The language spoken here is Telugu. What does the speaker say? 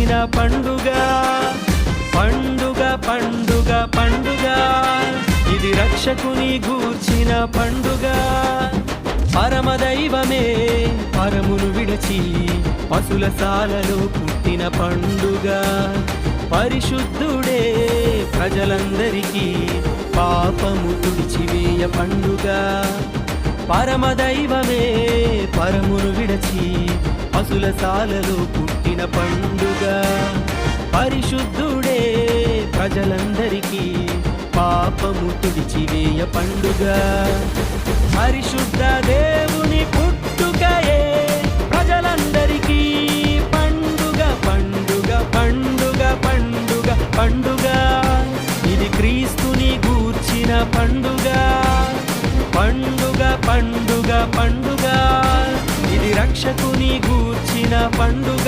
గూర్చిన పండుగ. పండుగ పండుగ పండుగ ఇది రక్షకుని గూర్చిన పండుగ. పరమదైవమే పరమును విడచి పశుల సాలలో పుట్టిన పండుగ. పరిశుద్ధుడే ప్రజలందరికీ పాపము తుడిచివేయ పండుగ. పరమదైవమే పరమును విడచి పశుల సాలలో పుట్టిన పండుగ. పరిశుద్ధుడే ప్రజలందరికీ పాపము తుడిచివేయ పండుగ. పరిశుద్ధ దేవుని పుట్టుకయే ప్రజలందరికీ పండుగ. పండుగ పండుగ పండుగ పండుగ ఇది క్రీస్తుని గూర్చిన పండుగ. పండుగ పండుగ పండుగ ఇది రక్షకుని గూర్చిన పండుగ.